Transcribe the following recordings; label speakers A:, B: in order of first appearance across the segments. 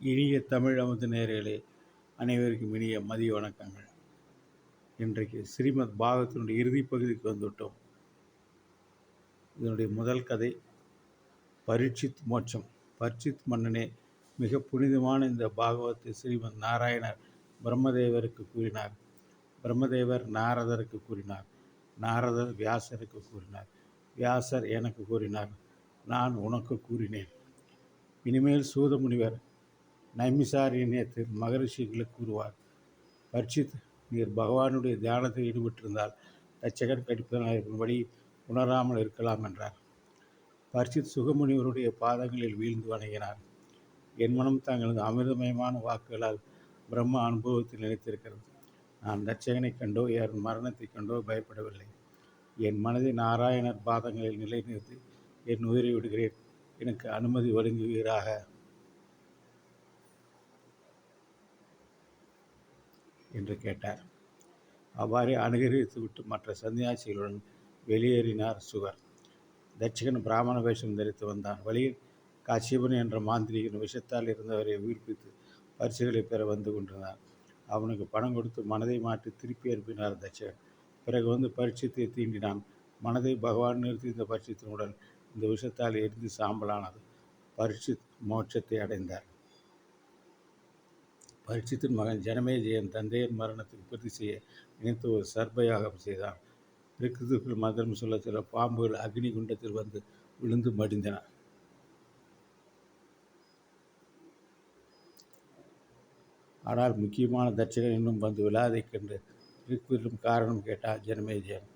A: இனிய தமிழ் அமுது நேயர்களே, அனைவருக்கும் இனிய மதிய வணக்கங்கள். இன்றைக்கு ஸ்ரீமத் பாகவத்தினுடைய இறுதி பகுதிக்கு வந்துவிட்டோம். இதனுடைய முதல் கதை பரீட்சித் மோட்சம். பரீட்சித் மன்னனே, மிக புனிதமான இந்த பாகவத்தை ஸ்ரீமத் நாராயணர் பிரம்மதேவருக்கு கூறினார். பிரம்மதேவர் நாரதருக்கு கூறினார். நாரதர் வியாசருக்கு கூறினார். வியாசர் எனக்கு கூறினார். நான் உனக்கு கூறினேன். இனிமேல் சூத முனிவர் நைமிசாரண்யத்தில் மகரிஷிகளுக்கு கூறுவார். பரீட்சித், நீர் பகவானுடைய தியானத்தில் ஈடுபட்டிருந்தால் தச்சகன் கடிப்பதனாயிருக்கும்படி உணராமல் இருக்கலாம் என்றார். பரீட்சித் சுகமுனிவருடைய பாதங்களில் வீழ்ந்து வணங்கினார். என் மனம் தங்களது அமிர்தமயமான வாக்குகளால் பிரம்ம அனுபவத்தில் நினைத்திருக்கிறது. நான் தச்சகனை கண்டோ என் மரணத்தை கண்டோ பயப்படவில்லை. என் மனதை நாராயணர் பாதங்களில் நிலைநிறுத்தி என் உயிரை விடுகிறேன். எனக்கு அனுமதி வழங்குவீராக என்று கேட்டார். அவ்வாறே அனுகரித்துவிட்டு மற்ற சன்னியாசிகளுடன் வெளியேறினார் சுகர். தட்சகன் பிராமண வேஷம் தரித்து வந்தான். வழியில் காசியபன் என்ற மாந்திரிகன் விஷத்தால் இருந்தவரை உயிர்ப்பித்து பரிசுகளை பெற வந்து கொண்டிருந்தான். அவனுக்கு பணம் கொடுத்து மனதை மாற்றி திருப்பி அனுப்பினார் தட்சகன். பிறகு வந்து பரீட்சித்தை தீண்டினான். மனதை பகவான் நிறுத்தி இந்த பரீட்சித்தின் உடல் இந்த விஷத்தால் எரிந்து சாம்பலானது. பரீட்சித் மோட்சத்தை அடைந்தார். பரீட்சித்தின் மகன் ஜனமேஜயன் தந்தையின் மரணத்துக்கு பிரதி செய்ய நினைத்து ஒரு சர்ப்பயாகம் செய்தான். ரிக்குகள் மந்திரம் சொல்ல சில பாம்புகள் அக்னி குண்டத்தில் வந்து விழுந்து மடிந்தன. ஆனால் முக்கியமான தட்சகன் இன்னும் வந்து விழாதைக் கண்டு ரிக்குவிலும் காரணம் கேட்டார் ஜனமேஜயன்.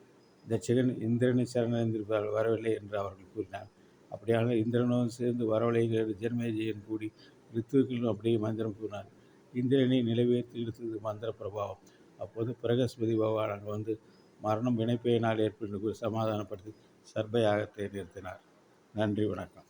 A: தட்சகன் இந்திரனை சரணடைந்திருப்பால் வரவில்லை என்று அவர்கள் கூறினார். அப்படியானால் இந்திரனும் சேர்ந்து வரவில்லை என்று ஜனமேஜயன் கூடி ரித்துக்களும் அப்படியே மந்திரம் கூறினார். இந்திரனை நிலைவேற்றி இழுத்தது மந்திர பிரபாவம். அப்போது பிரகஸ்பதி பகவான் வந்து மரணம் வினைப்பையினால் ஏற்பட்டு சமாதானப்படுத்தி சர்ப்பயாகத்தை நிறுத்தினார். நன்றி, வணக்கம்.